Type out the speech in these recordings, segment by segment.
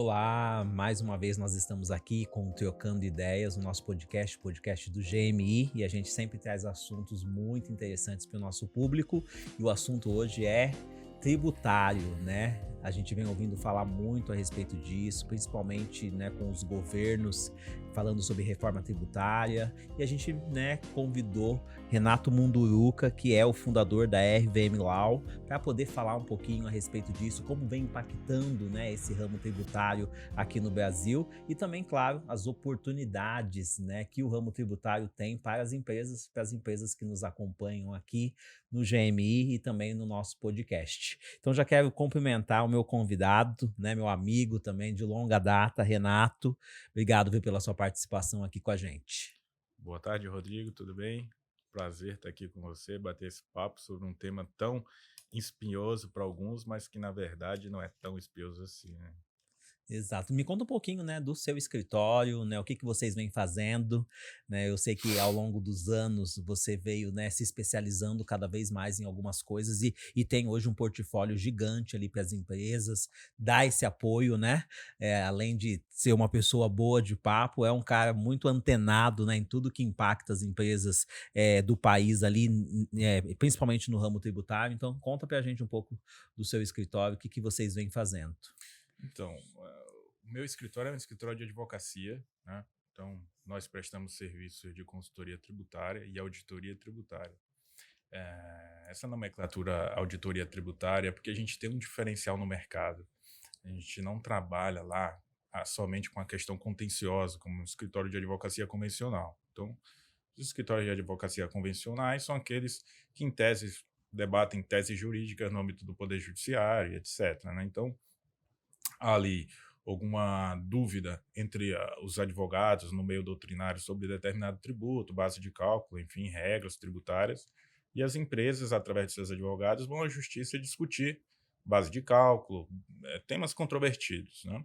Olá, mais uma vez nós estamos aqui com o Trocando Ideias, o nosso podcast, o podcast do GMI, e a gente sempre traz assuntos muito interessantes para o nosso público. E o assunto hoje é tributário, né? A gente vem ouvindo falar muito a respeito disso, principalmente, né, com os governos falando sobre reforma tributária. E a gente, né, convidou Renato Munduruca, que é o fundador da RVM Law, para poder falar um pouquinho a respeito disso, como vem impactando, né, esse ramo tributário aqui no Brasil e também, claro, as oportunidades, né, que o ramo tributário tem para as empresas que nos acompanham aqui no GMI e também no nosso podcast. Então já quero cumprimentar o meu convidado, né, meu amigo também de longa data, Renato. Obrigado, viu, pela sua participação aqui com a gente. Boa tarde, Rodrigo, tudo bem? Prazer estar aqui com você, bater esse papo sobre um tema tão espinhoso para alguns, mas que na verdade não é tão espinhoso assim, né? Exato. Me conta um pouquinho, né, do seu escritório, né, o que que vocês vêm fazendo, né? Eu sei que ao longo dos anos você veio, né, se especializando cada vez mais em algumas coisas e tem hoje um portfólio gigante ali para as empresas, dá esse apoio, né? Além de ser uma pessoa boa de papo, é um cara muito antenado, né, em tudo que impacta as empresas do país ali, principalmente no ramo tributário. Então, conta para a gente um pouco do seu escritório, o que que vocês vêm fazendo. Então, o meu escritório é um escritório de advocacia, né? Então, nós prestamos serviços de consultoria tributária e auditoria tributária. Essa nomenclatura auditoria tributária é porque a gente tem um diferencial no mercado. A gente não trabalha lá somente com a questão contenciosa, como um escritório de advocacia convencional. Então, os escritórios de advocacia convencionais são aqueles que, em tese, debatem teses jurídicas no âmbito do Poder Judiciário, etc., né? Então, há ali alguma dúvida entre os advogados no meio doutrinário sobre determinado tributo, base de cálculo, enfim, regras tributárias, e as empresas, através de seus advogados, vão à justiça discutir base de cálculo, temas controvertidos, né?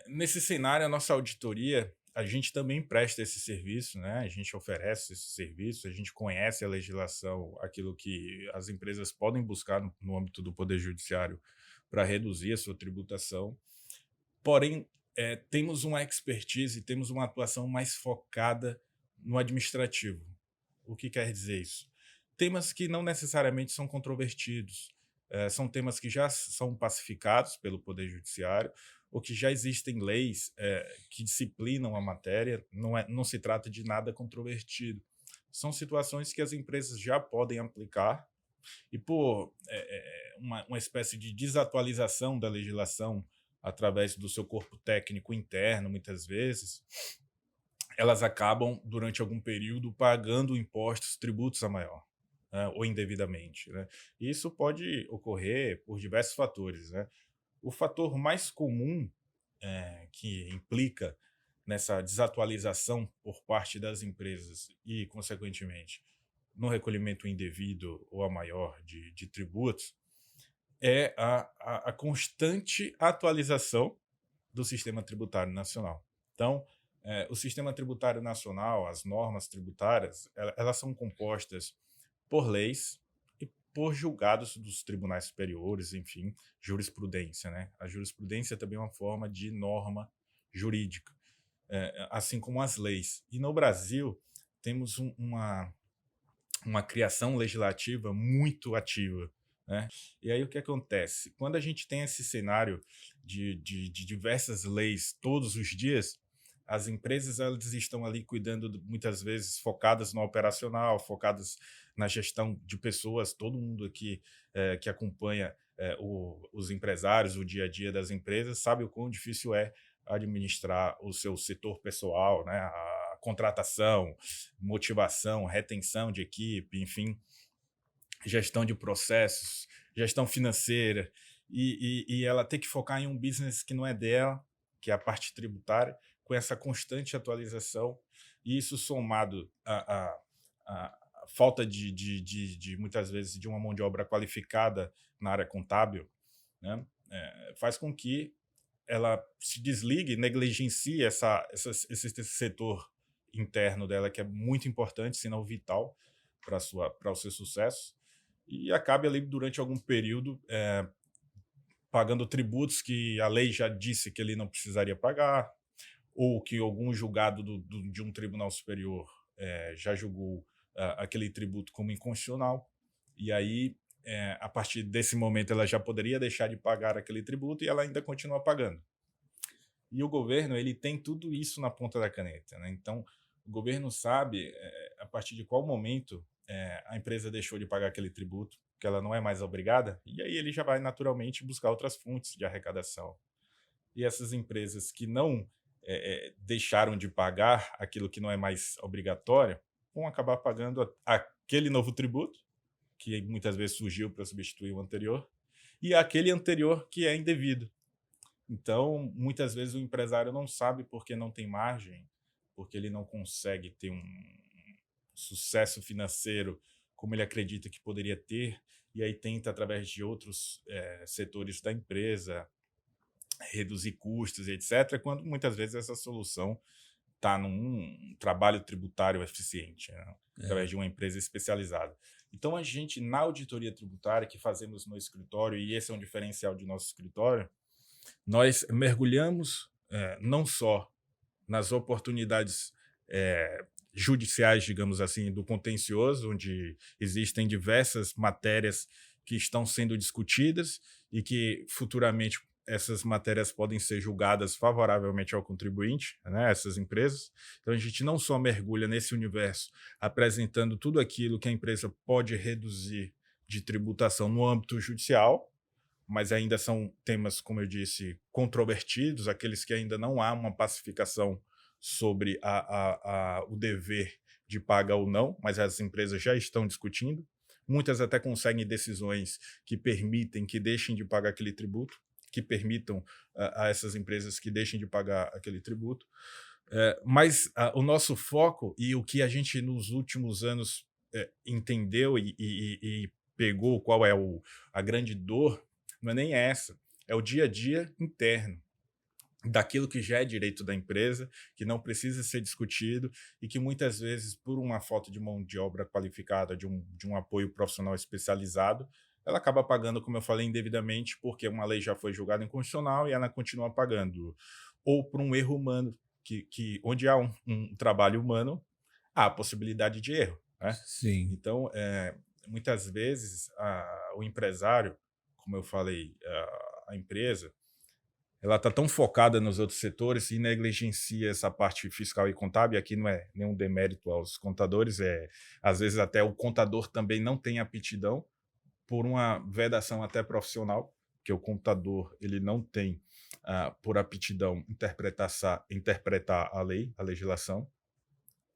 Nesse cenário, a nossa auditoria, a gente também presta esse serviço, né? A gente oferece esse serviço, a gente conhece a legislação, aquilo que as empresas podem buscar no âmbito do Poder Judiciário para reduzir a sua tributação. Porém, temos uma expertise, temos uma atuação mais focada no administrativo. O que quer dizer isso? Temas que não necessariamente são controvertidos, são temas que já são pacificados pelo Poder Judiciário, ou que já existem leis que disciplinam a matéria, não se trata de nada controvertido. São situações que as empresas já podem aplicar e por uma espécie de desatualização da legislação através do seu corpo técnico interno, muitas vezes, elas acabam, durante algum período, pagando impostos, tributos a maior, né, ou indevidamente. Né? E isso pode ocorrer por diversos fatores. Né? O fator mais comum que implica nessa desatualização por parte das empresas e, consequentemente, no recolhimento indevido ou a maior de tributos, é a constante atualização do sistema tributário nacional. Então, o sistema tributário nacional, as normas tributárias, elas são compostas por leis e por julgados dos tribunais superiores, enfim, jurisprudência. Né? A jurisprudência também é uma forma de norma jurídica, assim como as leis. E no Brasil, temos uma criação legislativa muito ativa. Né? E aí o que acontece? Quando a gente tem esse cenário de diversas leis todos os dias, as empresas elas estão ali cuidando, muitas vezes, focadas no operacional, focadas na gestão de pessoas, todo mundo aqui que acompanha os empresários, o dia a dia das empresas, sabe o quão difícil é administrar o seu setor pessoal, né? A contratação, motivação, retenção de equipe, enfim, gestão de processos, gestão financeira, e ela ter que focar em um business que não é dela, que é a parte tributária, com essa constante atualização, e isso somado à falta muitas vezes, de uma mão de obra qualificada na área contábil, né, faz com que ela se desligue, negligencie esse setor interno dela, que é muito importante, se não vital, para o seu sucesso, e acabe ali durante algum período pagando tributos que a lei já disse que ele não precisaria pagar, ou que algum julgado de um tribunal superior já julgou aquele tributo como inconstitucional, e aí, a partir desse momento, ela já poderia deixar de pagar aquele tributo e ela ainda continua pagando. E o governo, ele tem tudo isso na ponta da caneta, né? Então, o governo sabe a partir de qual momento a empresa deixou de pagar aquele tributo, que ela não é mais obrigada, e aí ele já vai naturalmente buscar outras fontes de arrecadação. E essas empresas que não deixaram de pagar aquilo que não é mais obrigatório, vão acabar pagando aquele novo tributo, que muitas vezes surgiu para substituir o anterior, e aquele anterior que é indevido. Então, muitas vezes o empresário não sabe porque não tem margem, porque ele não consegue ter um sucesso financeiro como ele acredita que poderia ter, e aí tenta, através de outros setores da empresa, reduzir custos, etc., quando muitas vezes essa solução está num trabalho tributário eficiente, né? Através de uma empresa especializada. Então, a gente, na auditoria tributária que fazemos no escritório, e esse é um diferencial de nosso escritório, nós mergulhamos não só nas oportunidades judiciais, digamos assim, do contencioso, onde existem diversas matérias que estão sendo discutidas e que futuramente essas matérias podem ser julgadas favoravelmente ao contribuinte, né, essas empresas. Então, a gente não só mergulha nesse universo apresentando tudo aquilo que a empresa pode reduzir de tributação no âmbito judicial, mas ainda são temas, como eu disse, controvertidos, aqueles que ainda não há uma pacificação sobre o dever de paga ou não, mas as empresas já estão discutindo. Muitas até conseguem decisões que permitem que deixem de pagar aquele tributo, que permitam a essas empresas que deixem de pagar aquele tributo. Mas o nosso foco e o que a gente nos últimos anos entendeu e pegou qual é a grande dor, não é nem essa, é o dia a dia interno daquilo que já é direito da empresa, que não precisa ser discutido e que muitas vezes, por uma falta de mão de obra qualificada, de um apoio profissional especializado, ela acaba pagando, como eu falei, indevidamente, porque uma lei já foi julgada inconstitucional e ela continua pagando. Ou por um erro humano, onde há um trabalho humano, há a possibilidade de erro, né? Sim. Então, muitas vezes, o empresário, como eu falei, a empresa, ela está tão focada nos outros setores e negligencia essa parte fiscal e contábil. Aqui não é nenhum demérito aos contadores, às vezes até o contador também não tem aptidão por uma vedação até profissional, que o contador ele não tem, por aptidão, interpretar a lei, a legislação.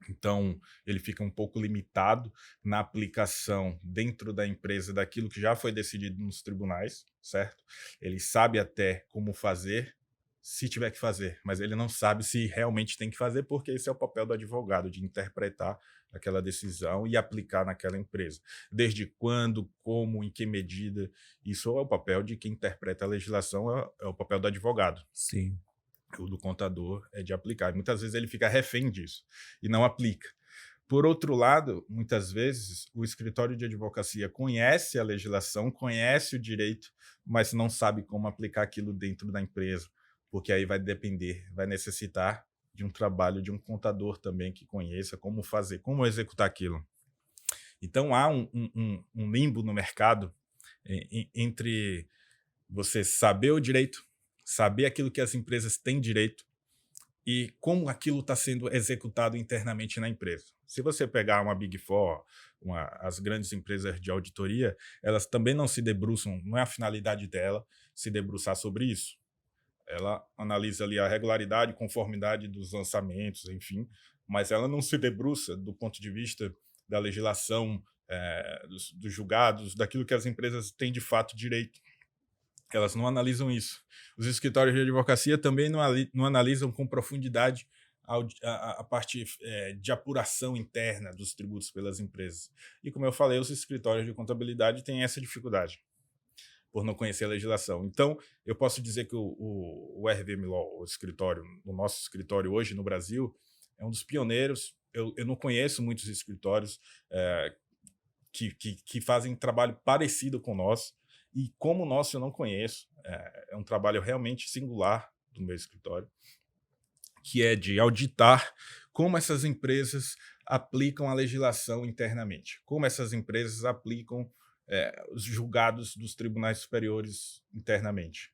Então, ele fica um pouco limitado na aplicação dentro da empresa daquilo que já foi decidido nos tribunais, certo? Ele sabe até como fazer, se tiver que fazer, mas ele não sabe se realmente tem que fazer, porque esse é o papel do advogado, de interpretar aquela decisão e aplicar naquela empresa. Desde quando, como, em que medida, isso é o papel de quem interpreta a legislação, é o papel do advogado. Sim. O do contador é de aplicar. Muitas vezes ele fica refém disso e não aplica. Por outro lado, muitas vezes o escritório de advocacia conhece a legislação, conhece o direito, mas não sabe como aplicar aquilo dentro da empresa, porque aí vai depender, vai necessitar de um trabalho de um contador também que conheça como fazer, como executar aquilo. Então há um limbo no mercado entre você saber o direito, saber aquilo que as empresas têm direito e como aquilo está sendo executado internamente na empresa. Se você pegar uma Big Four, as grandes empresas de auditoria, elas também não se debruçam, não é a finalidade dela se debruçar sobre isso. Ela analisa ali a regularidade, conformidade dos lançamentos, enfim, mas ela não se debruça do ponto de vista da legislação, dos julgados, daquilo que as empresas têm de fato direito. Elas não analisam isso. Os escritórios de advocacia também não analisam com profundidade a parte de apuração interna dos tributos pelas empresas. E, como eu falei, os escritórios de contabilidade têm essa dificuldade, por não conhecer a legislação. Então, eu posso dizer que o RVM Law, o nosso escritório hoje no Brasil, é um dos pioneiros. Eu não conheço muitos escritórios que fazem trabalho parecido com o nosso. E como o nosso eu não conheço, é um trabalho realmente singular do meu escritório, que é de auditar como essas empresas aplicam a legislação internamente, como essas empresas aplicam os julgados dos tribunais superiores internamente,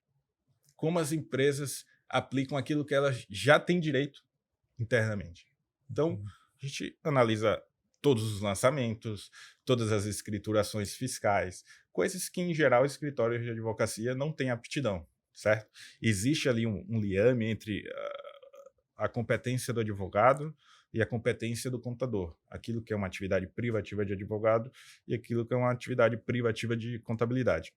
como as empresas aplicam aquilo que elas já têm direito internamente. Então, a gente analisa todos os lançamentos, todas as escriturações fiscais, coisas que, em geral, escritórios de advocacia não têm aptidão, certo? Existe ali um liame entre a competência do advogado e a competência do contador, aquilo que é uma atividade privativa de advogado e aquilo que é uma atividade privativa de contabilidade.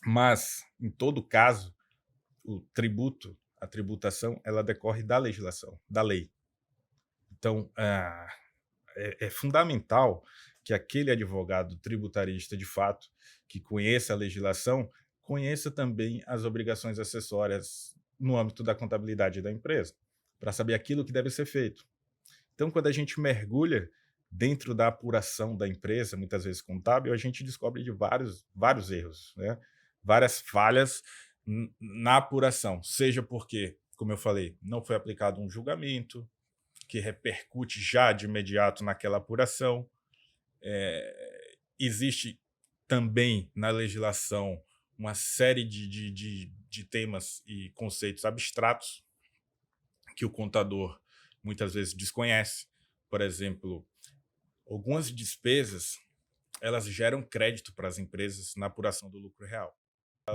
Mas, em todo caso, o tributo, a tributação, ela decorre da legislação, da lei. Então, é fundamental que aquele advogado tributarista, de fato, que conheça a legislação, conheça também as obrigações acessórias no âmbito da contabilidade da empresa, para saber aquilo que deve ser feito. Então, quando a gente mergulha dentro da apuração da empresa, muitas vezes contábil, a gente descobre de vários erros, né? Várias falhas na apuração, seja porque, como eu falei, não foi aplicado um julgamento que repercute já de imediato naquela apuração. Existe também na legislação uma série de temas e conceitos abstratos que o contador muitas vezes desconhece. Por exemplo, algumas despesas elas geram crédito para as empresas na apuração do lucro real.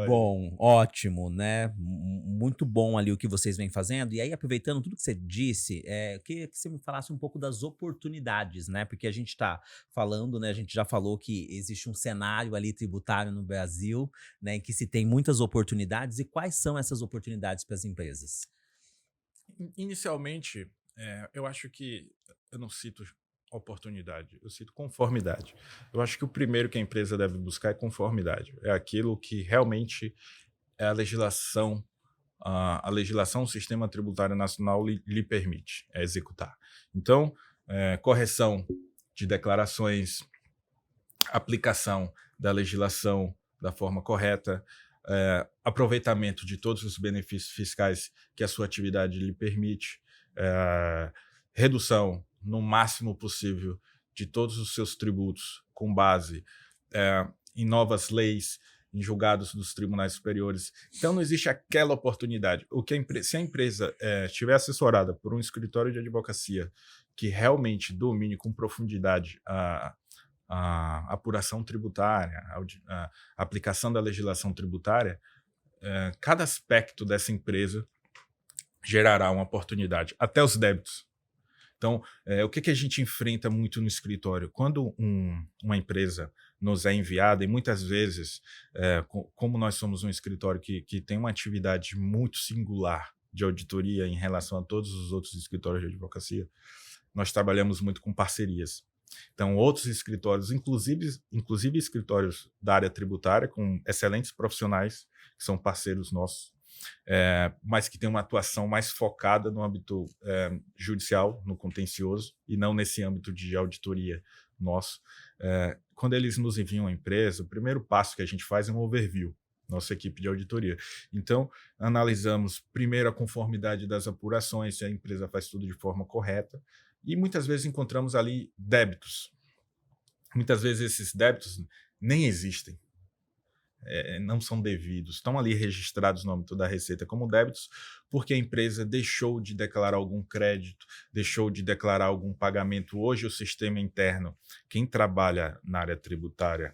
Bom, ótimo, né? Muito bom ali o que vocês vêm fazendo. E aí, aproveitando tudo que você disse, eu queria que você me falasse um pouco das oportunidades, né? Porque a gente está falando, né? A gente já falou que existe um cenário ali tributário no Brasil, né? Em que se tem muitas oportunidades. E quais são essas oportunidades para as empresas? Inicialmente, eu acho que eu não cito oportunidade, eu cito conformidade. Eu acho que o primeiro que a empresa deve buscar é conformidade. É aquilo que realmente é a legislação, o sistema tributário nacional lhe permite executar. Então, correção de declarações, aplicação da legislação da forma correta, aproveitamento de todos os benefícios fiscais que a sua atividade lhe permite, redução no máximo possível de todos os seus tributos com base em novas leis, em julgados dos tribunais superiores. Então, não existe aquela oportunidade. Se a empresa estiver assessorada por um escritório de advocacia que realmente domine com profundidade a apuração tributária, a aplicação da legislação tributária, cada aspecto dessa empresa gerará uma oportunidade, até os débitos. Então, o que a gente enfrenta muito no escritório? Quando uma empresa nos é enviada, e muitas vezes, como nós somos um escritório que tem uma atividade muito singular de auditoria em relação a todos os outros escritórios de advocacia, nós trabalhamos muito com parcerias. Então, outros escritórios, inclusive escritórios da área tributária, com excelentes profissionais, que são parceiros nossos, mas que tem uma atuação mais focada no âmbito judicial, no contencioso, e não nesse âmbito de auditoria nosso. Quando eles nos enviam a empresa, o primeiro passo que a gente faz é um overview, nossa equipe de auditoria. Então, analisamos primeiro a conformidade das apurações, se a empresa faz tudo de forma correta, e muitas vezes encontramos ali débitos. Muitas vezes esses débitos nem existem. Não são devidos, estão ali registrados no âmbito da Receita como débitos, porque a empresa deixou de declarar algum crédito, deixou de declarar algum pagamento. Hoje, o sistema interno, quem trabalha na área tributária,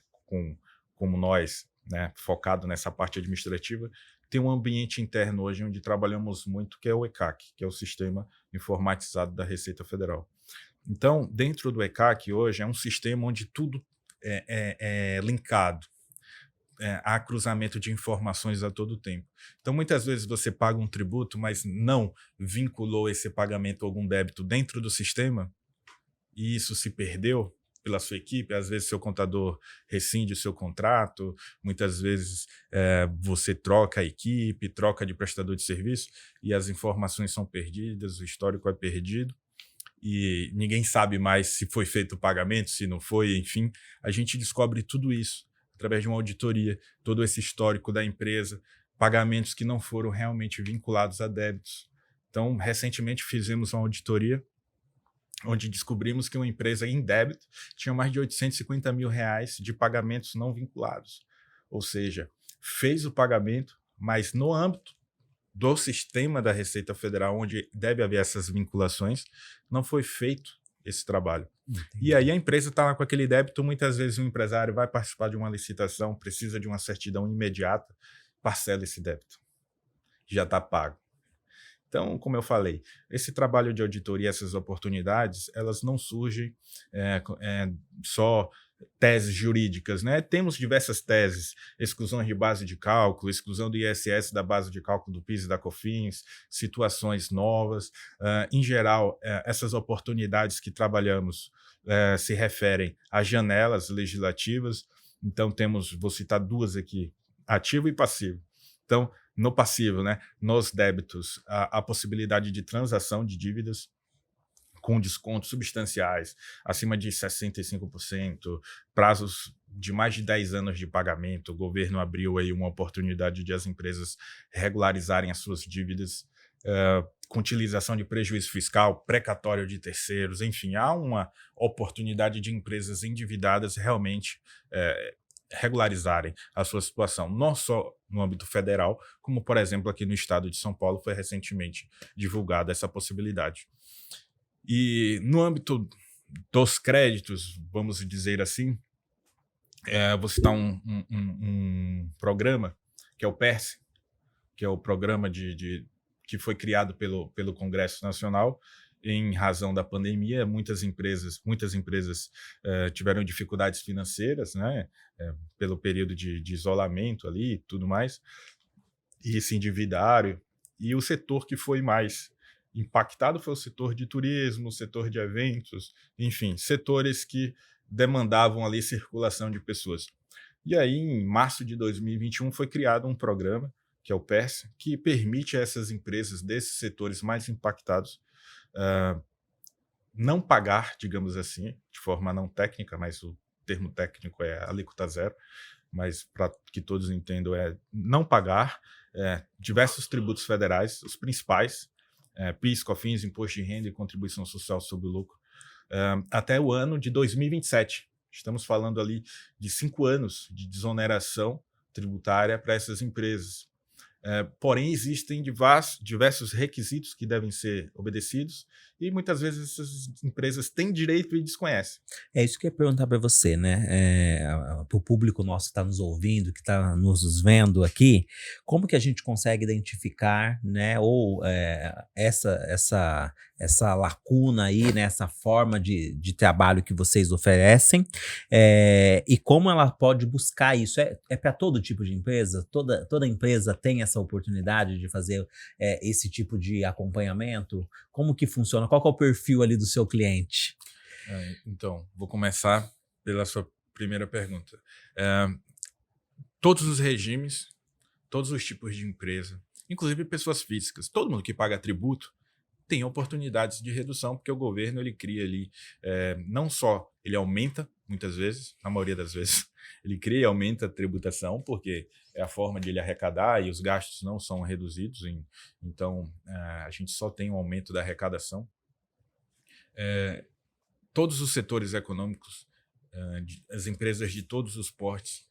como nós, né, focado nessa parte administrativa, tem um ambiente interno hoje onde trabalhamos muito, que é o ECAC, que é o Sistema Informatizado da Receita Federal. Então, dentro do ECAC hoje, é um sistema onde tudo é linkado. Há cruzamento de informações a todo tempo. Então, muitas vezes você paga um tributo, mas não vinculou esse pagamento a algum débito dentro do sistema, e isso se perdeu pela sua equipe. Às vezes, seu contador rescinde o seu contrato, muitas vezes você troca a equipe, troca de prestador de serviço, e as informações são perdidas, o histórico é perdido, e ninguém sabe mais se foi feito o pagamento, se não foi, enfim. A gente descobre tudo isso através de uma auditoria, todo esse histórico da empresa, pagamentos que não foram realmente vinculados a débitos. Então, recentemente fizemos uma auditoria onde descobrimos que uma empresa em débito tinha mais de R$850 mil de pagamentos não vinculados. Ou seja, fez o pagamento, mas no âmbito do sistema da Receita Federal, onde deve haver essas vinculações, não foi feito esse trabalho. Entendi. E aí a empresa está lá com aquele débito, muitas vezes o empresário vai participar de uma licitação, precisa de uma certidão imediata, parcela esse débito. Já está pago. Então, como eu falei, esse trabalho de auditoria, essas oportunidades, elas não surgem só teses jurídicas, né? Temos diversas teses, exclusão de base de cálculo, exclusão do ISS da base de cálculo do PIS e da COFINS, situações novas. Em geral, essas oportunidades que trabalhamos se referem a janelas legislativas. Então, vou citar duas aqui, ativo e passivo. Então, no passivo, né, nos débitos, a possibilidade de transação de dívidas com descontos substanciais, acima de 65%, prazos de mais de 10 anos de pagamento. O governo abriu aí uma oportunidade de as empresas regularizarem as suas dívidas, com utilização de prejuízo fiscal, precatório de terceiros, enfim, há uma oportunidade de empresas endividadas realmente regularizarem a sua situação, não só no âmbito federal, como, por exemplo, aqui no estado de São Paulo foi recentemente divulgada essa possibilidade. E no âmbito dos créditos, vamos dizer assim, vou citar um programa, que é o PERSE, que é o programa que foi criado pelo Congresso Nacional, em razão da pandemia. Muitas empresas tiveram dificuldades financeiras, né, pelo período de isolamento ali e tudo mais, e se endividaram. E o setor que foi mais impactado foi o setor de turismo, o setor de eventos, enfim, setores que demandavam ali circulação de pessoas. E aí, em março de 2021, foi criado um programa, que é o PERSE, que permite a essas empresas desses setores mais impactados não pagar, digamos assim, de forma não técnica, mas o termo técnico é alíquota zero, mas para que todos entendam é não pagar diversos tributos federais, os principais, PIS, COFINS, Imposto de Renda e Contribuição Social sobre o Lucro, até o ano de 2027. Estamos falando ali de 5 anos de desoneração tributária para essas empresas. Porém, existem diversos requisitos que devem ser obedecidos e muitas vezes essas empresas têm direito e desconhecem. É isso que eu ia perguntar para você, né? Para o público nosso que está nos ouvindo, que está nos vendo aqui, como que a gente consegue identificar, né? Ou essa lacuna aí, né? Essa forma de trabalho que vocês oferecem, e como ela pode buscar isso? É para todo tipo de empresa? Toda empresa tem essa oportunidade de fazer esse tipo de acompanhamento? Como que funciona? Qual que é o perfil ali do seu cliente? Então, vou começar pela sua primeira pergunta. Todos os regimes, todos os tipos de empresa, inclusive pessoas físicas, todo mundo que paga tributo tem oportunidades de redução, porque o governo ele cria ali, não só ele aumenta, muitas vezes, na maioria das vezes, ele cria e aumenta a tributação, porque é a forma de ele arrecadar e os gastos não são reduzidos, então a gente só tem um aumento da arrecadação. Todos os setores econômicos, as empresas de todos os portes,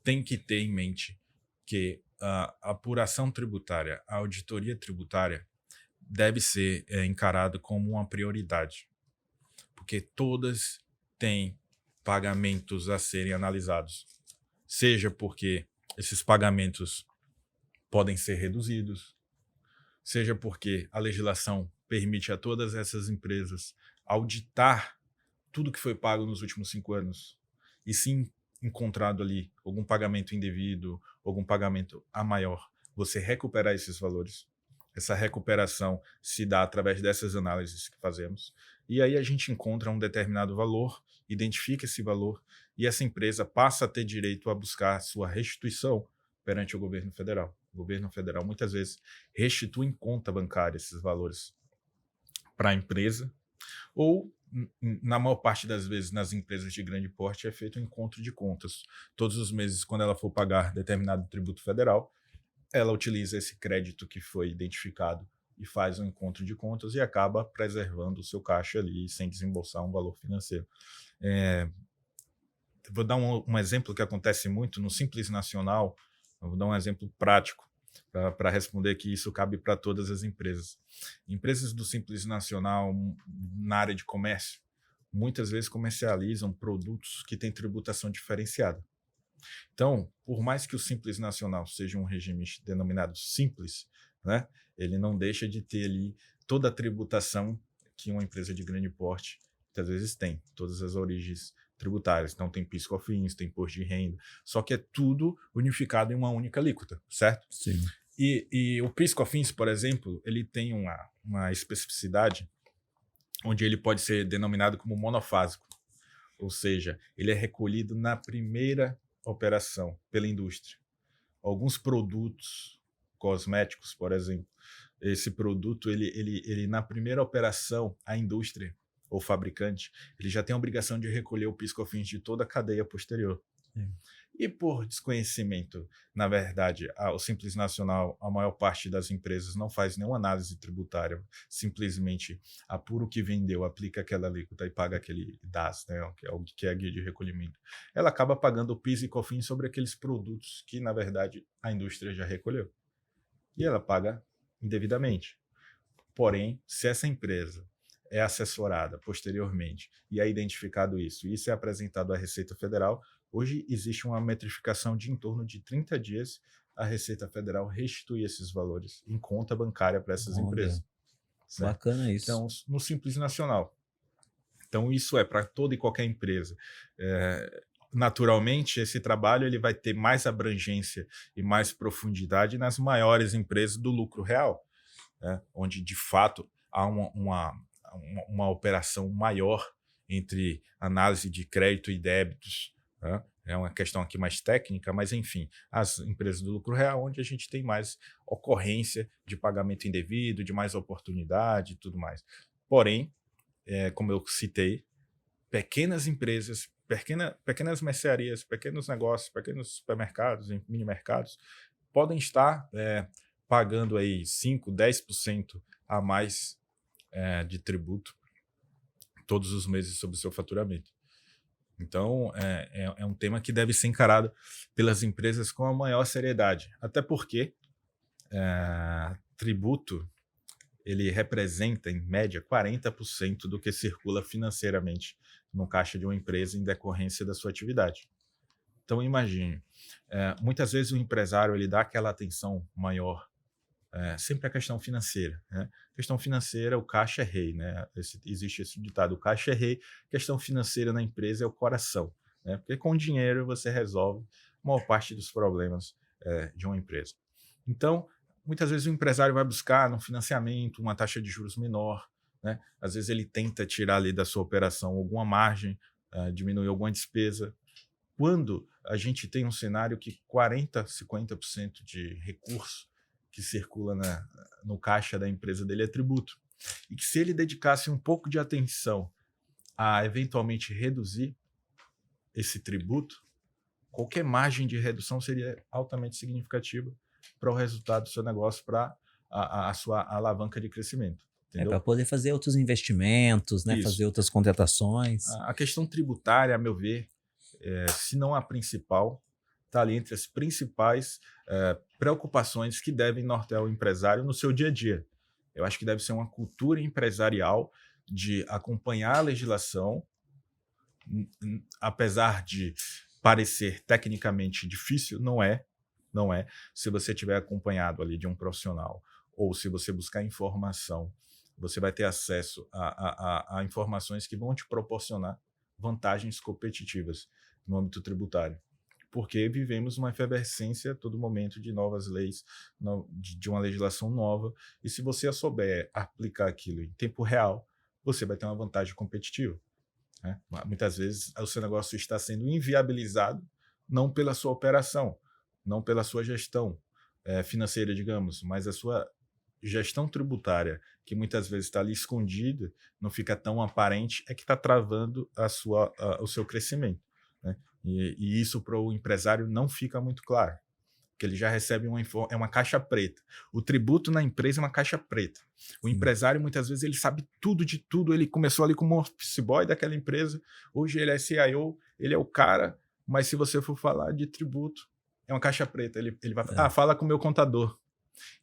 têm que ter em mente que a apuração tributária, a auditoria tributária, deve ser encarado como uma prioridade, porque todas têm pagamentos a serem analisados, seja porque esses pagamentos podem ser reduzidos, seja porque a legislação permite a todas essas empresas auditar tudo que foi pago nos últimos 5 anos, e se encontrado ali algum pagamento indevido, algum pagamento a maior, você recuperar esses valores. Essa recuperação se dá através dessas análises que fazemos. E aí a gente encontra um determinado valor, identifica esse valor e essa empresa passa a ter direito a buscar sua restituição perante o governo federal. O governo federal muitas vezes restitui em conta bancária esses valores para a empresa Ou, na maior parte das vezes, nas empresas de grande porte, é feito um encontro de contas. Todos os meses, quando ela for pagar determinado tributo federal, ela utiliza esse crédito que foi identificado e faz um encontro de contas e acaba preservando o seu caixa ali sem desembolsar um valor financeiro. É, vou dar um exemplo que acontece muito no Simples Nacional. Eu vou dar um exemplo prático para responder que isso cabe para todas as empresas. Empresas do Simples Nacional na área de comércio muitas vezes comercializam produtos que têm tributação diferenciada. Então, por mais que o Simples Nacional seja um regime denominado simples, né, ele não deixa de ter ali toda a tributação que uma empresa de grande porte muitas vezes tem, todas as origens tributárias. Então, tem PIS/COFINS, tem imposto de renda, só que é tudo unificado em uma única alíquota, certo? Sim. E o PIS/COFINS, por exemplo, ele tem uma especificidade onde ele pode ser denominado como monofásico, ou seja, ele é recolhido na primeira operação pela indústria. Alguns produtos cosméticos, por exemplo, esse produto, ele na primeira operação, a indústria ou fabricante, ele já tem a obrigação de recolher o PIS/COFINS de toda a cadeia posterior. Sim. E por desconhecimento, na verdade, o Simples Nacional, a maior parte das empresas não faz nenhuma análise tributária, simplesmente apura o que vendeu, aplica aquela alíquota e paga aquele DAS, né, que é a guia de recolhimento. Ela acaba pagando o PIS e COFINS sobre aqueles produtos que, na verdade, a indústria já recolheu. E ela paga indevidamente. Porém, se essa empresa é assessorada posteriormente e é identificado isso, e isso é apresentado à Receita Federal, hoje existe uma metrificação de em torno de 30 dias, a Receita Federal restitui esses valores em conta bancária para essas empresas. Certo? Bacana isso. Então, no Simples Nacional. Então, isso é para toda e qualquer empresa. Naturalmente, esse trabalho ele vai ter mais abrangência e mais profundidade nas maiores empresas do lucro real, né? Onde, de fato, há uma operação maior entre análise de crédito e débitos, né? É uma questão aqui mais técnica, mas, enfim, as empresas do lucro real, onde a gente tem mais ocorrência de pagamento indevido, de mais oportunidade e tudo mais. Porém, como eu citei, pequenas empresas, pequenas mercearias, pequenos negócios, pequenos supermercados, mini mercados, podem estar pagando aí 5%, 10% a mais de tributo todos os meses sobre o seu faturamento. Então, é um tema que deve ser encarado pelas empresas com a maior seriedade, até porque tributo ele representa, em média, 40% do que circula financeiramente no caixa de uma empresa em decorrência da sua atividade. Então, imagine, muitas vezes o empresário ele dá aquela atenção maior sempre a questão financeira, né? Questão financeira, o caixa é rei, né? Existe esse ditado, o caixa é rei, questão financeira na empresa é o coração, né? Porque com dinheiro você resolve a maior parte dos problemas de uma empresa. Então, muitas vezes o empresário vai buscar no financiamento uma taxa de juros menor, né? Às vezes ele tenta tirar ali da sua operação alguma margem, diminuir alguma despesa. Quando a gente tem um cenário que 40%, 50% de recurso que circula no caixa da empresa dele é tributo. E que se ele dedicasse um pouco de atenção a eventualmente reduzir esse tributo, qualquer margem de redução seria altamente significativa para o resultado do seu negócio, para a sua alavanca de crescimento. Para poder fazer outros investimentos, né? Fazer outras contratações. A questão tributária, a meu ver, se não a principal, está ali entre as principais preocupações que devem nortear o empresário no seu dia a dia. Eu acho que deve ser uma cultura empresarial de acompanhar a legislação, apesar de parecer tecnicamente difícil, não é. Se você tiver acompanhado ali de um profissional ou se você buscar informação, você vai ter acesso a informações que vão te proporcionar vantagens competitivas no âmbito tributário. Porque vivemos uma efervescência a todo momento de novas leis, de uma legislação nova, e se você souber aplicar aquilo em tempo real, você vai ter uma vantagem competitiva, né? Muitas vezes o seu negócio está sendo inviabilizado não pela sua operação, não pela sua gestão financeira, digamos, mas a sua gestão tributária, que muitas vezes está ali escondida, não fica tão aparente, é que está travando o seu crescimento, né? E isso para o empresário não fica muito claro, porque ele já recebe uma caixa preta. O tributo na empresa é uma caixa preta. O empresário, muitas vezes, ele sabe tudo de tudo. Ele começou ali como office boy daquela empresa, hoje ele é CIO, ele é o cara, mas se você for falar de tributo, é uma caixa preta. Ele vai falar, fala com o meu contador.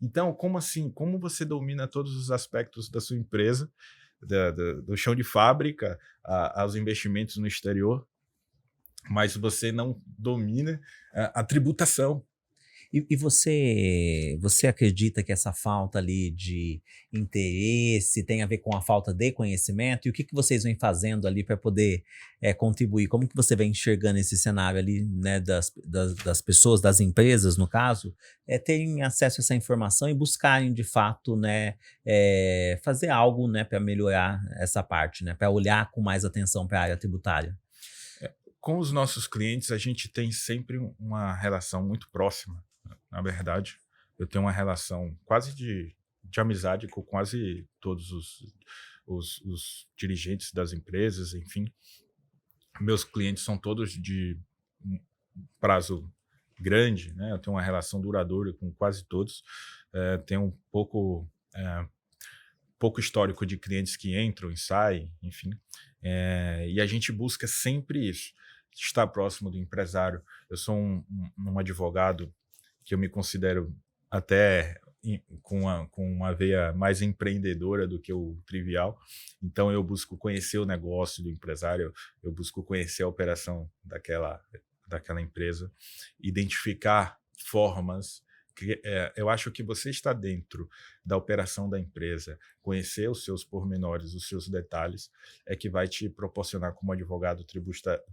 Então, como assim? Como você domina todos os aspectos da sua empresa, do chão de fábrica aos investimentos no exterior, mas você não domina a tributação? E você acredita que essa falta ali de interesse tem a ver com a falta de conhecimento? E o que vocês vêm fazendo ali para poder contribuir? Como que você vem enxergando esse cenário ali, né, das pessoas, das empresas, no caso, terem acesso a essa informação e buscarem de fato, né, fazer algo, né, para melhorar essa parte, né, para olhar com mais atenção para a área tributária? Com os nossos clientes, a gente tem sempre uma relação muito próxima. Na verdade, eu tenho uma relação quase de amizade com quase todos os dirigentes das empresas, enfim. Meus clientes são todos de um prazo grande, né? Eu tenho uma relação duradoura com quase todos. Tenho um pouco histórico de clientes que entram e saem, enfim. E a gente busca sempre isso, estar próximo do empresário. Eu sou um advogado que eu me considero até com uma veia mais empreendedora do que o trivial. Então, eu busco conhecer o negócio do empresário, eu busco conhecer a operação daquela empresa, identificar formas que eu acho que você está dentro da operação da empresa, conhecer os seus pormenores, os seus detalhes, é que vai te proporcionar, como advogado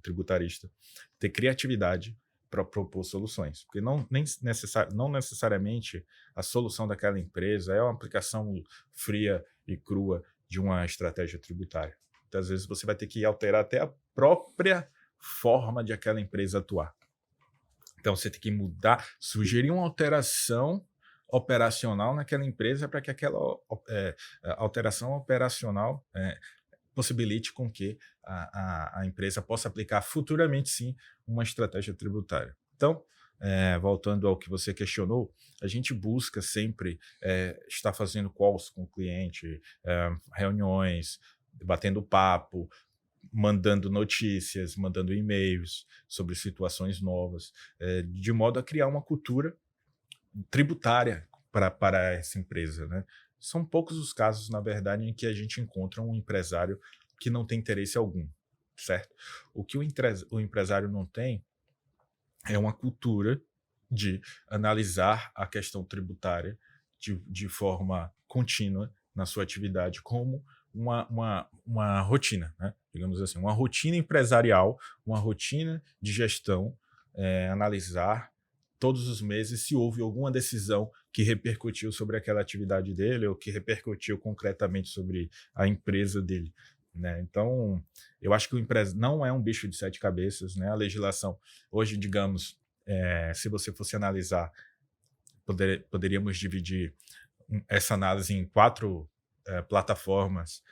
tributarista, ter criatividade para propor soluções. Porque não necessariamente a solução daquela empresa é uma aplicação fria e crua de uma estratégia tributária. Muitas vezes você vai ter que alterar até a própria forma de aquela empresa atuar. Então, você tem que mudar, sugerir uma alteração operacional naquela empresa para que aquela alteração operacional possibilite com que a empresa possa aplicar futuramente, sim, uma estratégia tributária. Então, voltando ao que você questionou, a gente busca sempre estar fazendo calls com o cliente, reuniões, batendo papo, mandando notícias, mandando e-mails sobre situações novas, de modo a criar uma cultura tributária para essa empresa, né? São poucos os casos, na verdade, em que a gente encontra um empresário que não tem interesse algum, certo? O que o empresário não tem é uma cultura de analisar a questão tributária de forma contínua na sua atividade como uma rotina, né? Digamos assim, uma rotina empresarial, uma rotina de gestão, analisar todos os meses se houve alguma decisão que repercutiu sobre aquela atividade dele ou que repercutiu concretamente sobre a empresa dele, né? Então, eu acho que o empresário não é um bicho de sete cabeças, né? A legislação, hoje, digamos, se você fosse analisar, poderíamos dividir essa análise em 4 plataformas,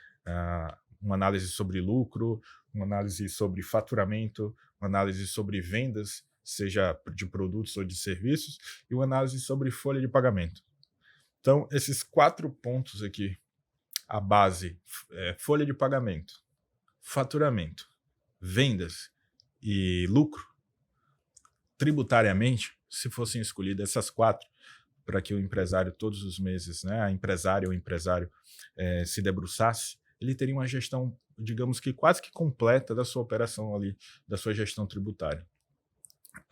uma análise sobre lucro, uma análise sobre faturamento, uma análise sobre vendas, seja de produtos ou de serviços, e uma análise sobre folha de pagamento. Então, esses 4 pontos aqui, a base folha de pagamento, faturamento, vendas e lucro, tributariamente, se fossem escolhidas essas 4, para que o empresário todos os meses, né, a empresária ou empresário se debruçasse, ele teria uma gestão, digamos que quase que completa da sua operação ali, da sua gestão tributária.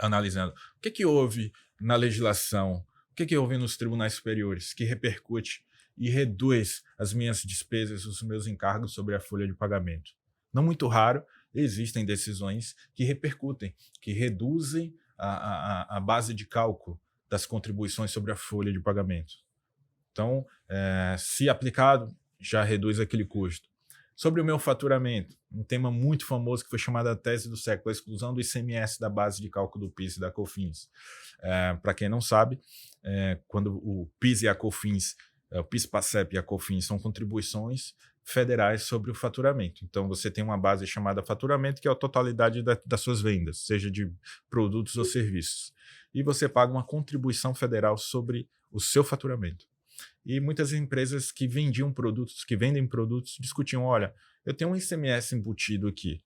Analisando o que houve na legislação, o que houve nos tribunais superiores que repercute e reduz as minhas despesas, os meus encargos sobre a folha de pagamento. Não muito raro, existem decisões que repercutem, que reduzem a base de cálculo das contribuições sobre a folha de pagamento. Então, se aplicado, já reduz aquele custo. Sobre o meu faturamento, um tema muito famoso que foi chamado a tese do século, a exclusão do ICMS da base de cálculo do PIS e da COFINS. Para quem não sabe, quando o PIS e a COFINS O PIS, PASEP e a COFINS são contribuições federais sobre o faturamento. Então, você tem uma base chamada faturamento, que é a totalidade das suas vendas, seja de produtos ou serviços. E você paga uma contribuição federal sobre o seu faturamento. E muitas empresas que vendiam produtos, que vendem produtos, discutiam, olha, eu tenho um ICMS embutido aqui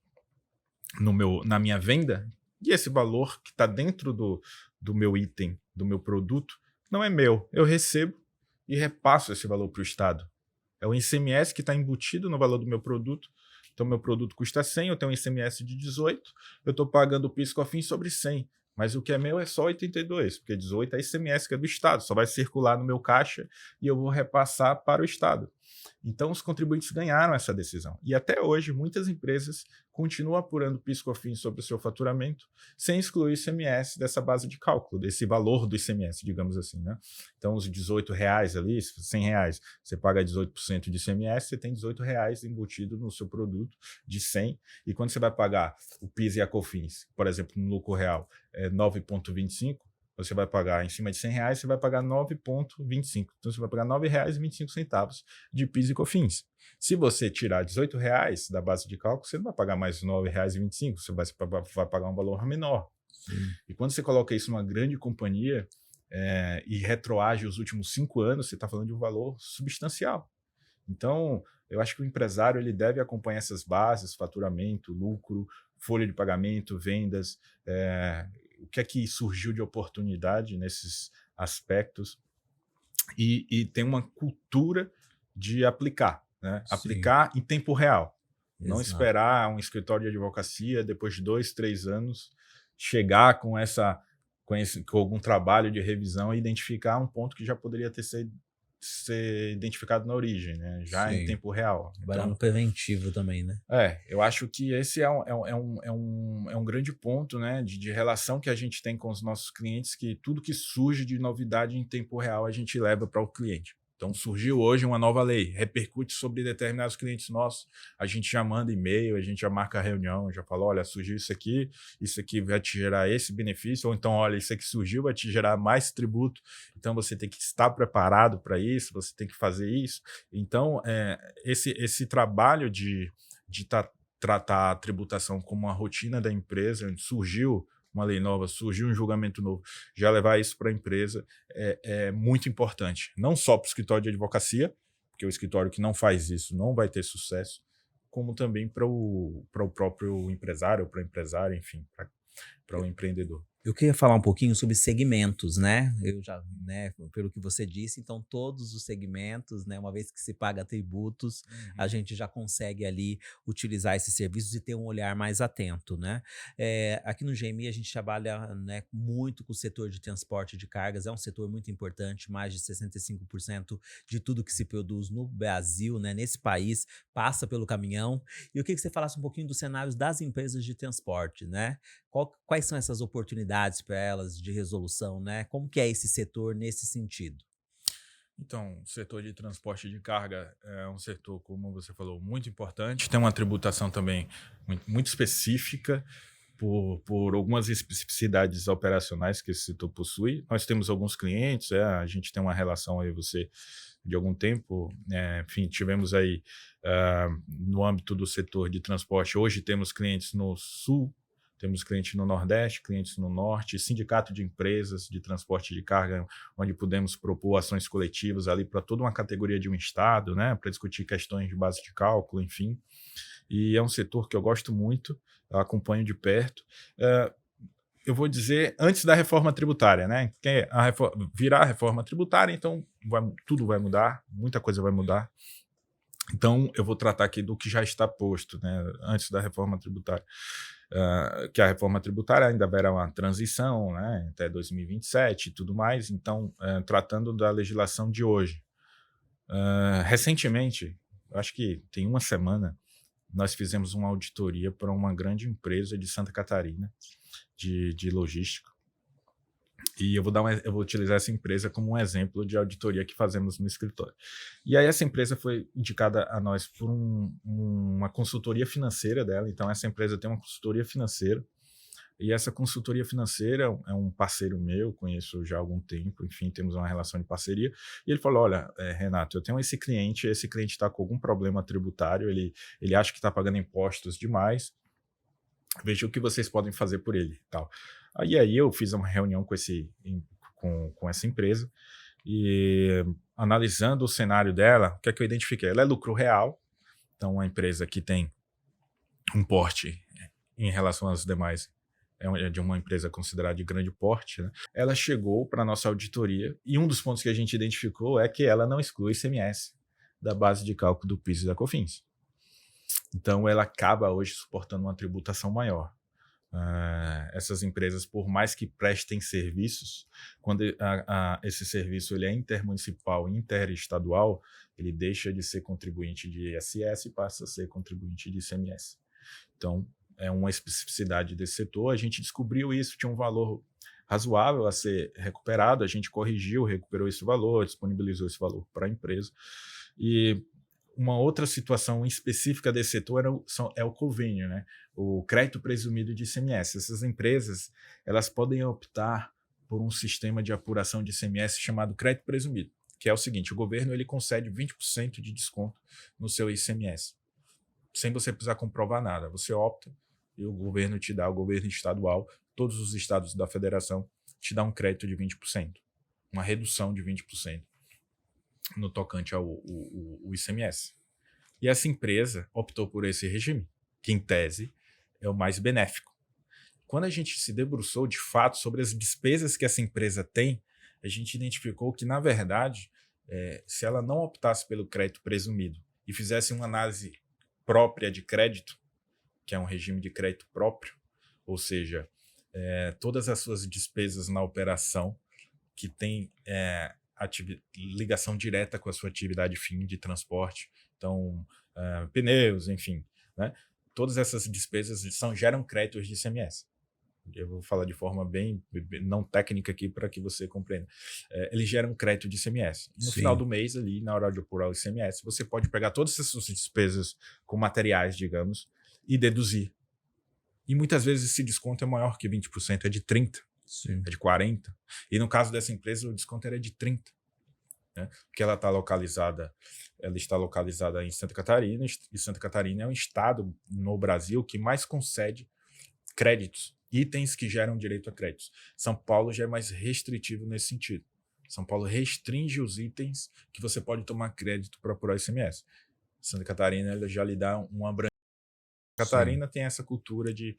na minha venda, e esse valor que está dentro do meu item, do meu produto, não é meu. Eu recebo e repasso esse valor para o Estado. É o ICMS que está embutido no valor do meu produto. Então, meu produto custa 100, eu tenho um ICMS de 18, eu estou pagando o PIS, COFINS sobre 100. Mas o que é meu é só 82, porque 18 é ICMS, que é do Estado, só vai circular no meu caixa e eu vou repassar para o Estado. Então, os contribuintes ganharam essa decisão. E até hoje, muitas empresas continuam apurando PIS, COFINS sobre o seu faturamento, sem excluir o ICMS dessa base de cálculo, desse valor do ICMS, digamos assim, né? Então, os R$18 ali, R$100, você paga 18% de ICMS, você tem R$18 embutido no seu produto de 100, e quando você vai pagar o PIS e a COFINS, por exemplo, no lucro real, é 9,25, você vai pagar em cima de R$100, você vai pagar 9,25. Então, você vai pagar R$9,25 de PIS e COFINS. Se você tirar R$18 da base de cálculo, você não vai pagar mais R$9,25, você vai pagar um valor menor. Sim. E quando você coloca isso numa grande companhia e retroage os últimos 5 anos, você está falando de um valor substancial. Então, eu acho que o empresário ele deve acompanhar essas bases, faturamento, lucro, folha de pagamento, vendas, o que é que surgiu de oportunidade nesses aspectos e tem uma cultura de aplicar, né? Aplicar em tempo real. Não esperar um escritório de advocacia, depois de 2, 3 anos, chegar com algum trabalho de revisão e identificar um ponto que já poderia ser identificado na origem, né? Já Sim. Em tempo real. Trabalhar no preventivo também, né? Eu acho que esse é um grande ponto, né, de relação que a gente tem com os nossos clientes, que tudo que surge de novidade em tempo real a gente leva para o cliente. Então, surgiu hoje uma nova lei, repercute sobre determinados clientes nossos, a gente já manda e-mail, a gente já marca reunião, já fala, olha, surgiu isso aqui vai te gerar esse benefício, ou então, olha, isso aqui surgiu, vai te gerar mais tributo, então você tem que estar preparado para isso, você tem que fazer isso. Então, esse trabalho de tratar a tributação como uma rotina da empresa, surgiu uma lei nova, surgiu um julgamento novo, já levar isso para a empresa é muito importante. Não só para o escritório de advocacia, porque o escritório que não faz isso não vai ter sucesso, como também para o próprio empresário, para a empresária, enfim, para o empreendedor. Eu queria falar um pouquinho sobre segmentos, né? Eu já, né, pelo que você disse, então todos os segmentos, né, uma vez que se paga tributos, a gente já consegue ali utilizar esses serviços e ter um olhar mais atento, né? Aqui no GMI a gente trabalha, né, muito com o setor de transporte de cargas, é um setor muito importante, mais de 65% de tudo que se produz no Brasil, né, nesse país, passa pelo caminhão. E eu queria que você falasse um pouquinho dos cenários das empresas de transporte, né? Quais são essas oportunidades para elas de resolução, né? Como que é esse setor nesse sentido? Então, o setor de transporte de carga é um setor, como você falou, muito importante. Tem uma tributação também muito específica por algumas especificidades operacionais que esse setor possui. Nós temos alguns clientes, a gente tem uma relação aí, você de algum tempo, enfim, tivemos aí no âmbito do setor de transporte, hoje temos clientes no Sul, temos clientes no Nordeste, clientes no Norte, sindicato de empresas de transporte de carga, onde podemos propor ações coletivas ali para toda uma categoria de um estado, né, para discutir questões de base de cálculo, enfim. E é um setor que eu gosto muito, eu acompanho de perto. Eu vou dizer, antes da reforma tributária, né? Virar a reforma tributária, então tudo vai mudar, muita coisa vai mudar. Então, eu vou tratar aqui do que já está posto, né, antes da reforma tributária. Que a reforma tributária ainda haverá uma transição, né, até 2027 e tudo mais. Então, tratando da legislação de hoje. Recentemente, acho que tem uma semana, nós fizemos uma auditoria para uma grande empresa de Santa Catarina, de logística. E eu vou utilizar essa empresa como um exemplo de auditoria que fazemos no escritório. E aí essa empresa foi indicada a nós por uma consultoria financeira dela. Então essa empresa tem uma consultoria financeira E essa consultoria financeira é um parceiro meu, conheço já há algum tempo, enfim, temos uma relação de parceria. E ele falou, olha, Renato, eu tenho esse cliente está com algum problema tributário, ele acha que está pagando impostos demais, veja o que vocês podem fazer por ele. Tal. Aí eu fiz uma reunião com essa empresa e analisando o cenário dela, o que é que eu identifiquei? Ela é lucro real, então uma empresa que tem um porte em relação às demais, é de uma empresa considerada de grande porte, né? Ela chegou para a nossa auditoria e um dos pontos que a gente identificou é que ela não exclui ICMS da base de cálculo do PIS e da COFINS. Então, ela acaba hoje suportando uma tributação maior. Essas empresas, por mais que prestem serviços, quando esse serviço ele é intermunicipal, interestadual, ele deixa de ser contribuinte de ISS e passa a ser contribuinte de ICMS. Então, é uma especificidade desse setor. A gente descobriu isso, tinha um valor razoável a ser recuperado, a gente corrigiu, recuperou esse valor, disponibilizou esse valor para a empresa. E uma outra situação específica desse setor é o convênio, né? O crédito presumido de ICMS. Essas empresas elas podem optar por um sistema de apuração de ICMS chamado crédito presumido, que é o seguinte, o governo ele concede 20% de desconto no seu ICMS, sem você precisar comprovar nada. Você opta e o governo te dá, o governo estadual, todos os estados da federação, te dá um crédito de 20%, uma redução de 20%. No tocante ao ICMS. E essa empresa optou por esse regime, que em tese é o mais benéfico. Quando a gente se debruçou de fato sobre as despesas que essa empresa tem, a gente identificou que, na verdade, se ela não optasse pelo crédito presumido e fizesse uma análise própria de crédito, que é um regime de crédito próprio, ou seja, todas as suas despesas na operação que tem ligação direta com a sua atividade fim de transporte, então pneus, enfim, né? Todas essas despesas geram créditos de ICMS. Eu vou falar de forma bem não técnica aqui para que você compreenda. Eles geram crédito de ICMS. No final do mês, ali, na hora de apurar o ICMS, você pode pegar todas essas despesas com materiais, digamos, e deduzir. E muitas vezes esse desconto é maior que 20%, é de 30%. Sim. É de 40%. E no caso dessa empresa, o desconto era de 30%. Né? Porque ela está localizada em Santa Catarina, e Santa Catarina é um estado no Brasil que mais concede créditos, itens que geram direito a créditos. São Paulo já é mais restritivo nesse sentido. São Paulo restringe os itens que você pode tomar crédito para apurar o ICMS. Santa Catarina ela já lhe dá uma abrangência. Catarina tem essa cultura de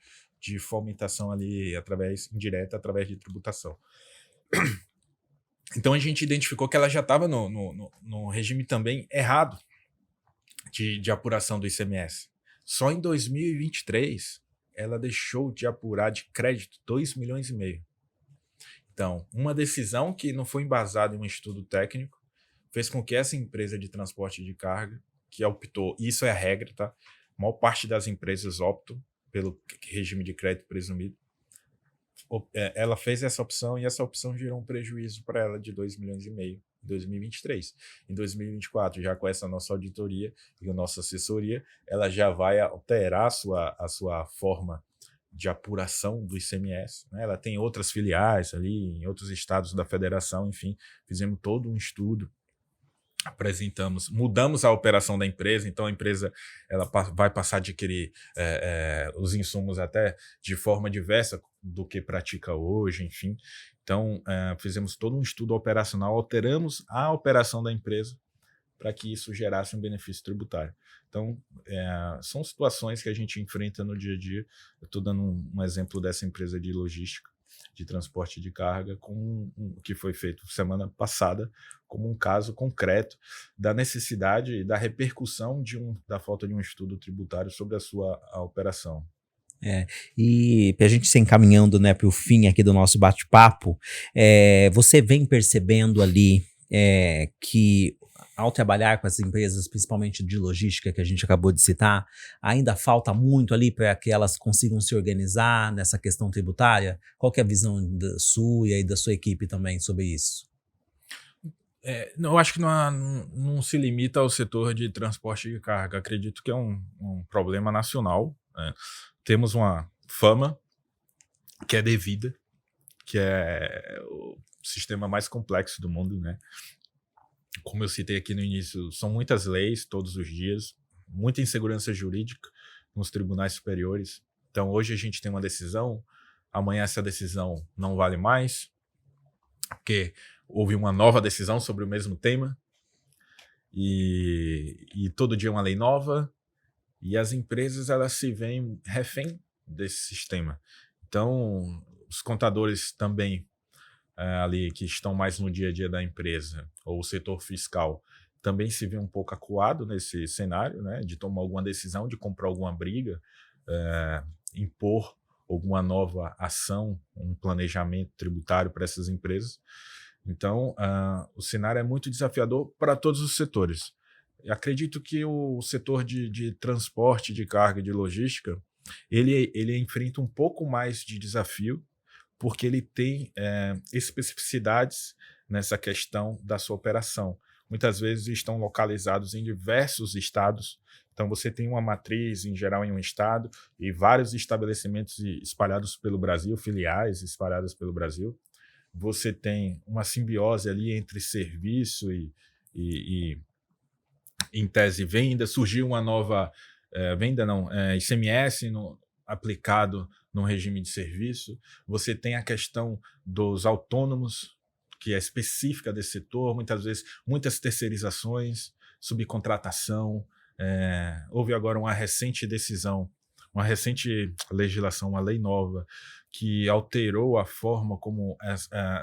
fomentação ali indireta através de tributação. Então a gente identificou que ela já estava no regime também errado de apuração do ICMS. Só em 2023 ela deixou de apurar de crédito 2,5 milhões. Então, uma decisão que não foi embasada em um estudo técnico fez com que essa empresa de transporte de carga, que optou, isso é a regra, tá? A maior parte das empresas optam pelo regime de crédito presumido. Ela fez essa opção e essa opção gerou um prejuízo para ela de 2,5 milhões em 2023. Em 2024, já com essa nossa auditoria e a nossa assessoria, ela já vai alterar a sua forma de apuração do ICMS. Né? Ela tem outras filiais ali em outros estados da federação, enfim, fizemos todo um estudo, mudamos a operação da empresa, então a empresa ela vai passar a adquirir os insumos até de forma diversa do que pratica hoje, enfim. Então, fizemos todo um estudo operacional, alteramos a operação da empresa para que isso gerasse um benefício tributário. Então, são situações que a gente enfrenta no dia a dia. Eu estou dando um exemplo dessa empresa de logística, de transporte de carga, que foi feito semana passada, como um caso concreto da necessidade e da repercussão da falta de um estudo tributário sobre a operação. E para a gente se encaminhando, né, para o fim aqui do nosso bate-papo, você vem percebendo ali que ao trabalhar com as empresas, principalmente de logística que a gente acabou de citar, ainda falta muito ali para que elas consigam se organizar nessa questão tributária? Qual que é a visão sua e aí da sua equipe também sobre isso? Eu acho que não se limita ao setor de transporte de carga. Acredito que é um problema nacional. Temos uma fama que é devida, que é o sistema mais complexo do mundo, né? Como eu citei aqui no início, são muitas leis todos os dias, muita insegurança jurídica nos tribunais superiores. Então, hoje a gente tem uma decisão, amanhã essa decisão não vale mais, porque houve uma nova decisão sobre o mesmo tema, e todo dia uma lei nova, e as empresas elas se veem refém desse sistema. Então, os contadores também ali que estão mais no dia a dia da empresa, ou o setor fiscal, também se vê um pouco acuado nesse cenário, né, de tomar alguma decisão, de comprar alguma briga, impor alguma nova ação, um planejamento tributário para essas empresas. Então, o cenário é muito desafiador para todos os setores. Eu acredito que o setor de transporte de carga e de logística, ele enfrenta um pouco mais de desafio, porque ele tem especificidades nessa questão da sua operação. Muitas vezes estão localizados em diversos estados, então você tem uma matriz, em geral, em um estado, e vários estabelecimentos espalhados pelo Brasil, filiais espalhadas pelo Brasil. Você tem uma simbiose ali entre serviço e em tese, venda. Surgiu uma nova venda, não, ICMS aplicado no regime de serviço. Você tem a questão dos autônomos, que é específica desse setor, muitas vezes muitas terceirizações, subcontratação. Houve agora uma recente decisão, uma recente legislação, uma lei nova, que alterou a forma como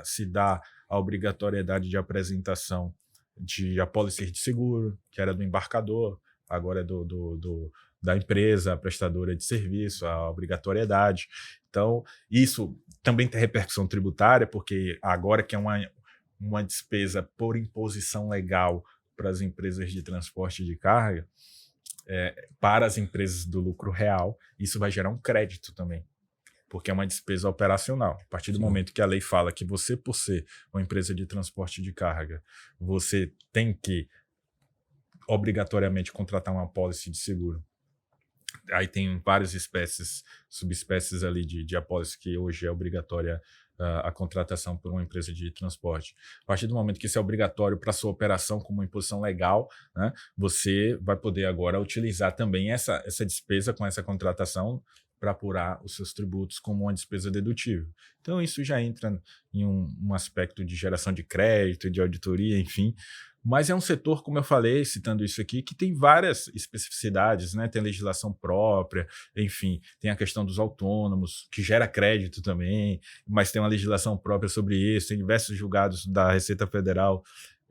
se dá a obrigatoriedade de apresentação de apólices de seguro, que era do embarcador, agora é da empresa, a prestadora de serviço, a obrigatoriedade. Então, isso também tem repercussão tributária, porque agora que é uma despesa por imposição legal para as empresas de transporte de carga, para as empresas do lucro real, isso vai gerar um crédito também, porque é uma despesa operacional. A partir do momento que a lei fala que você, por ser uma empresa de transporte de carga, você tem que obrigatoriamente contratar uma apólice de seguro. Aí tem várias espécies, subespécies ali de apólice que hoje é obrigatória a contratação por uma empresa de transporte. A partir do momento que isso é obrigatório para a sua operação como imposição legal, né, você vai poder agora utilizar também essa despesa com essa contratação para apurar os seus tributos como uma despesa dedutível. Então isso já entra em um aspecto de geração de crédito, de auditoria, enfim. Mas é um setor, como eu falei, citando isso aqui, que tem várias especificidades, né? Tem legislação própria, enfim, tem a questão dos autônomos, que gera crédito também, mas tem uma legislação própria sobre isso, tem diversos julgados da Receita Federal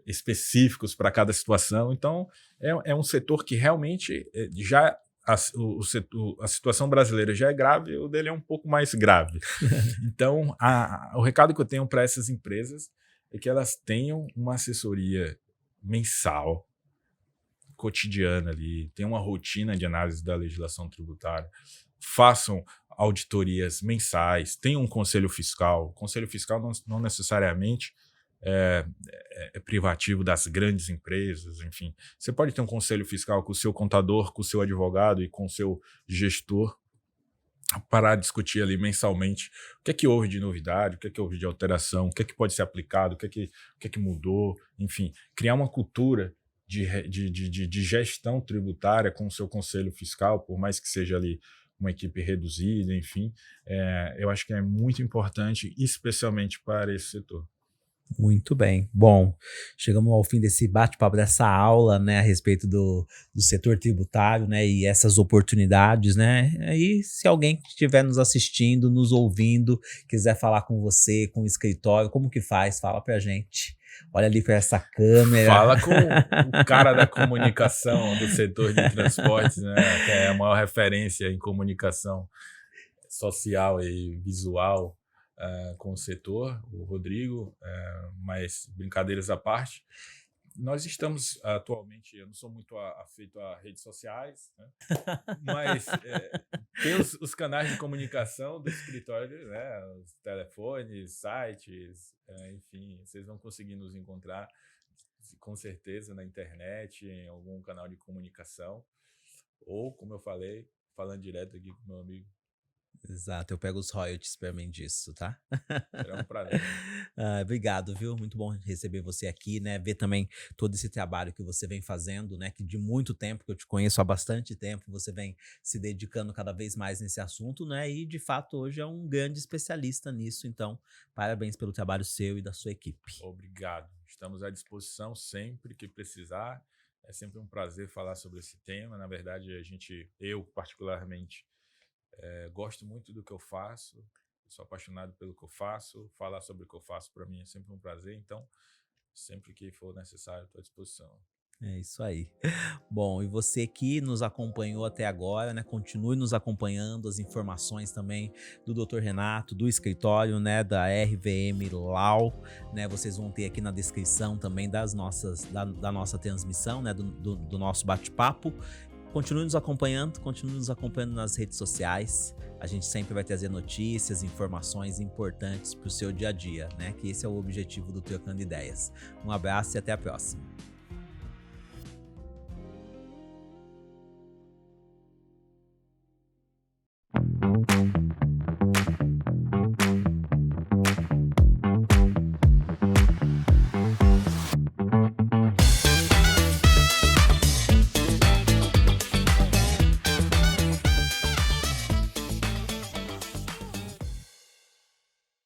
específicos para cada situação. Então, é um setor que realmente já a situação brasileira já é grave, o dele é um pouco mais grave. Então, o recado que eu tenho para essas empresas é que elas tenham uma assessoria mensal, cotidiana ali, tenham uma rotina de análise da legislação tributária, façam auditorias mensais, tenham um conselho fiscal. O conselho fiscal não necessariamente é privativo das grandes empresas, enfim. Você pode ter um conselho fiscal com o seu contador, com o seu advogado e com o seu gestor, para discutir ali mensalmente o que é que houve de novidade, o que é que houve de alteração, o que é que pode ser aplicado, o que é que mudou, enfim, criar uma cultura de gestão tributária com o seu conselho fiscal, por mais que seja ali uma equipe reduzida, enfim, eu acho que é muito importante, especialmente para esse setor. Muito bem. Bom, chegamos ao fim desse bate-papo, dessa aula, né, a respeito do setor tributário, né, e essas oportunidades, né. Aí, se alguém que estiver nos assistindo, nos ouvindo, quiser falar com você, com o escritório, como que faz? Fala pra gente. Olha ali para essa câmera. Fala com o cara da comunicação do setor de transportes, né, que é a maior referência em comunicação social e visual com o setor, o Rodrigo, mas brincadeiras à parte. Nós estamos atualmente, eu não sou muito afeito a redes sociais, né? Mas tem os canais de comunicação do escritório, né? Os telefones, sites, enfim, vocês vão conseguir nos encontrar com certeza na internet, em algum canal de comunicação, ou, como eu falei, falando direto aqui com meu amigo Exato, eu pego os royalties pra mim disso, tá? Será um prazer. Obrigado, viu? Muito bom receber você aqui, né? Ver também todo esse trabalho que você vem fazendo, né? Que de muito tempo, que eu te conheço há bastante tempo, você vem se dedicando cada vez mais nesse assunto, né? E de fato hoje é um grande especialista nisso, então parabéns pelo trabalho seu e da sua equipe. Obrigado. Estamos à disposição sempre que precisar. É sempre um prazer falar sobre esse tema. Na verdade, eu particularmente, gosto muito do que eu faço. Sou apaixonado pelo que eu faço. Falar sobre o que eu faço para mim é sempre um prazer. Então, sempre que for necessário, estou à disposição. É isso aí. Bom, e você que nos acompanhou até agora, né? Continue nos acompanhando, as informações também do Dr. Renato, do escritório, né? Da RVM Law, né? Vocês vão ter aqui na descrição também da nossa transmissão, né? Do nosso bate-papo. Continue nos acompanhando nas redes sociais. A gente sempre vai trazer notícias, informações importantes para o seu dia a dia, né? Que esse é o objetivo do Trocando Ideias. Um abraço e até a próxima.